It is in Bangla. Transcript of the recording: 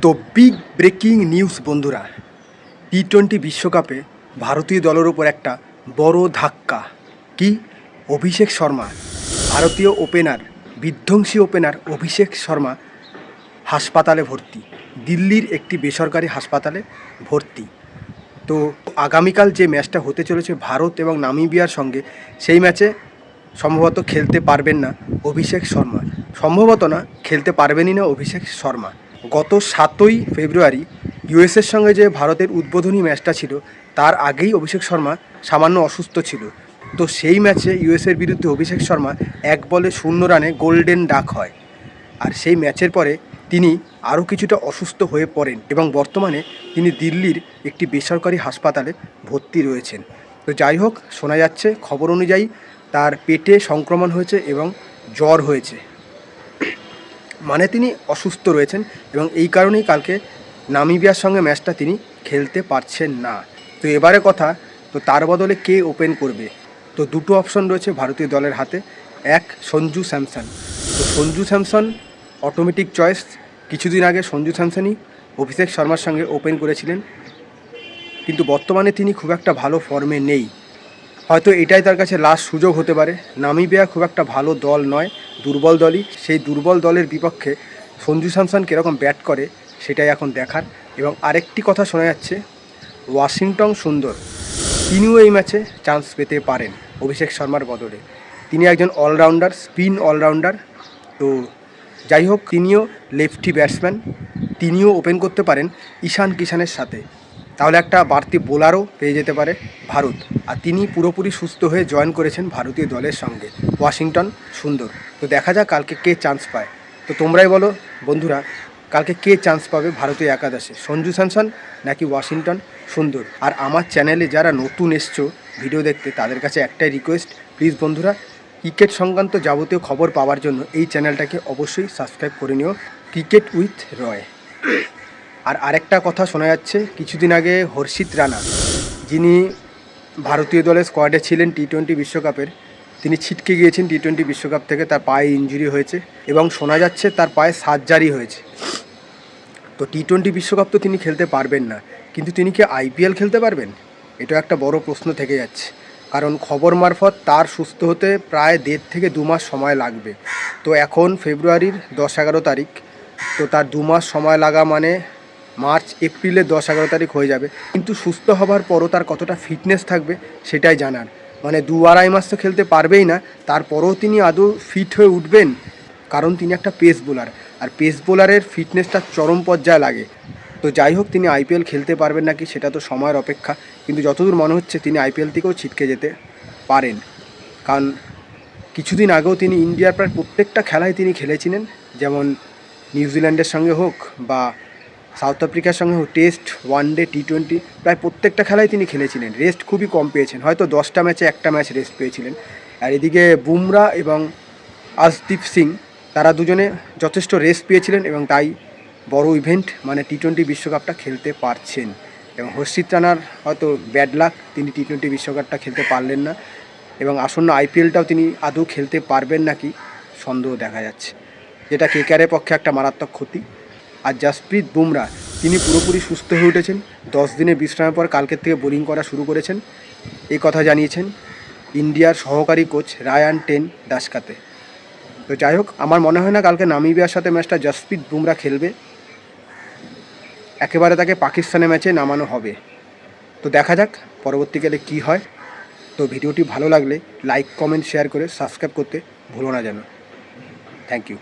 তো বিগ ব্রেকিং নিউজ বন্ধুরা, টি-20 বিশ্বকাপে ভারতীয় দলের ওপর একটা বড় ধাক্কা। কি? অভিষেক শর্মা, ভারতীয় ওপেনার, বিধ্বংসী ওপেনার অভিষেক শর্মা হাসপাতালে ভর্তি, দিল্লির একটি বেসরকারি হাসপাতালে ভর্তি। তো আগামীকাল যে ম্যাচটা হতে চলেছে ভারত এবং নামিবিয়ার সঙ্গে, সেই ম্যাচে সম্ভবত খেলতে পারবেন না অভিষেক শর্মা। সম্ভবত না, খেলতে পারবেনই না অভিষেক শর্মা। গত 7ই ফেব্রুয়ারি ইউএসের সঙ্গে যে ভারতের উদ্বোধনী ম্যাচটা ছিল, তার আগেই অভিষেক শর্মা সামান্য অসুস্থ ছিল। তো সেই ম্যাচে ইউএসের বিরুদ্ধে অভিষেক শর্মা 1 বলে 0 রানে গোল্ডেন ডাক হয়। আর সেই ম্যাচের পরে তিনি আরও কিছুটা অসুস্থ হয়ে পড়েন এবং বর্তমানে তিনি দিল্লির একটি বেসরকারি হাসপাতালে ভর্তি রয়েছেন। তো যাই হোক, শোনা যাচ্ছে খবর অনুযায়ী তার পেটে সংক্রমণ হয়েছে এবং জ্বর হয়েছে, মানে তিনি অসুস্থ রয়েছেন এবং এই কারণেই কালকে নামিবিয়ার সঙ্গে ম্যাচটা তিনি খেলতে পারছেন না। তো এবারে কথা, তো তার বদলে কে ওপেন করবে? তো দুটো অপশন রয়েছে ভারতীয় দলের হাতে। এক, সঞ্জু স্যামসন। তো সঞ্জু স্যামসন অটোমেটিক চয়েস। কিছুদিন আগে সঞ্জু স্যামসনই অভিষেক শর্মার সঙ্গে ওপেন করেছিলেন, কিন্তু বর্তমানে তিনি খুব একটা ভালো ফর্মে নেই। হয়তো এটাই তার কাছে লাস্ট সুযোগ হতে পারে। নামিবিয়া খুব একটা ভালো দল নয়, দুর্বল দলই। সেই দুর্বল দলের বিপক্ষে সঞ্জু স্যামসন কীরকম ব্যাট করে সেটাই এখন দেখার। এবং আরেকটি কথা শোনা যাচ্ছে, ওয়াশিংটন সুন্দর, তিনিও এই ম্যাচে চান্স পেতে পারেন অভিষেক শর্মার বদলে। তিনি একজন অলরাউন্ডার, স্পিন অলরাউন্ডার। তো যাই হোক, তিনিও লেফটি ব্যাটসম্যান, তিনিও ওপেন করতে পারেন ঈশান কিষানের সাথে। তাহলে একটা বাড়তি বোলারও পেয়ে যেতে পারে ভারত। আর তিনি পুরোপুরি সুস্থ হয়ে জয়েন করেছেন ভারতীয় দলের সঙ্গে, ওয়াশিংটন সুন্দর। তো দেখা যাক কালকে কে চান্স পায়। তো তোমরাই বলো বন্ধুরা, কালকে কে চান্স পাবে ভারতীয় একাদশে, সঞ্জু স্যামসন নাকি ওয়াশিংটন সুন্দর? আর আমার চ্যানেলে যারা নতুন এসছো ভিডিও দেখতে, তাদের কাছে একটাই রিকোয়েস্ট, প্লিজ বন্ধুরা, ক্রিকেট সংক্রান্ত যাবতীয় খবর পাওয়ার জন্য এই চ্যানেলটাকে অবশ্যই সাবস্ক্রাইব করে নিও, ক্রিকেট উইথ রয়। আর আরেকটা কথা শোনা যাচ্ছে, কিছুদিন আগে হর্ষিত রানা, যিনি ভারতীয় দলের স্কোয়াডে ছিলেন টি-20 বিশ্বকাপের, তিনি ছিটকে গিয়েছেন টি-20 বিশ্বকাপ থেকে। তার পায়ে ইনজুরি হয়েছে এবং শোনা যাচ্ছে তার পায়ে সার্জারি হয়েছে। তো টি-20 বিশ্বকাপ তো তিনি খেলতে পারবেন না, কিন্তু তিনি কি আইপিএল খেলতে পারবেন? এটা একটা বড় প্রশ্ন থেকে যাচ্ছে, কারণ খবর মারফত তার সুস্থ হতে প্রায় 1.5 থেকে 2 মাস সময় লাগবে। তো এখন ফেব্রুয়ারির 10-11 তারিখ, তো তার 2 মাস সময় লাগা মানে মার্চ এপ্রিলের 10-11 তারিখ হয়ে যাবে। কিন্তু সুস্থ হবার পরও তার কতটা ফিটনেস থাকবে সেটাই জানার। মানে 2-2.5 মাস তো খেলতে পারবেই না, তারপরেও তিনি আদৌ ফিট হয়ে উঠবেন? কারণ তিনি একটা পেস বোলার, আর পেস বোলারের ফিটনেসটা চরম পর্যায়ে লাগে। তো যাই হোক, তিনি আইপিএল খেলতে পারবেন নাকি সেটা তো সময়ের অপেক্ষা, কিন্তু যতদূর মনে হচ্ছে তিনি আইপিএল থেকেও ছিটকে যেতে পারেন। কারণ কিছুদিন আগেও তিনি ইন্ডিয়ার প্রায় প্রত্যেকটা খেলায় তিনি খেলেছিলেন, যেমন নিউজিল্যান্ডের সঙ্গে হোক বা সাউথ আফ্রিকার সঙ্গে হোক, টেস্ট, ওয়ানডে, টি-20 প্রায় প্রত্যেকটা খেলায় তিনি খেলেছিলেন। রেস্ট খুবই কম পেয়েছেন, হয়তো 10টা ম্যাচে 1টা ম্যাচ রেস্ট পেয়েছিলেন। আর এদিকে বুমরা এবং আশদীপ সিং, তারা দুজনে যথেষ্ট রেস্ট পেয়েছিলেন এবং তাই বড় ইভেন্ট মানে টি-20 বিশ্বকাপটা খেলতে পারছেন। এবং হর্ষিত রানার হয়তো ব্যাড লাক, তিনি টি-20 বিশ্বকাপটা খেলতে পারলেন না এবং আসন্ন আইপিএলটাও তিনি আদৌ খেলতে পারবেন নাকি সন্দেহ দেখা যাচ্ছে, যেটা কেকেআরের পক্ষে একটা মারাত্মক ক্ষতি। আর জসপ্রীত বুমরা, তিনি পুরোপুরি সুস্থ হয়ে উঠেছেন, 10 দিনের বিশ্রামের পর কালকের থেকে বোলিং করা শুরু করেছেন, এই কথা জানিয়েছেন ইন্ডিয়ার সহকারী কোচ রায়ান টেন দাসকাতে। তো যাই হোক, আমার মনে হয় না কালকে নামিবিয়ার সাথে ম্যাচটা জসপ্রীত বুমরা খেলবে, একেবারে তাকে পাকিস্তানের ম্যাচে নামানো হবে। তো দেখা যাক পরবর্তীকালে কি হয়। তো ভিডিওটি ভালো লাগলে লাইক, কমেন্ট, শেয়ার করে সাবস্ক্রাইব করতে ভুলো না যেন। Thank you.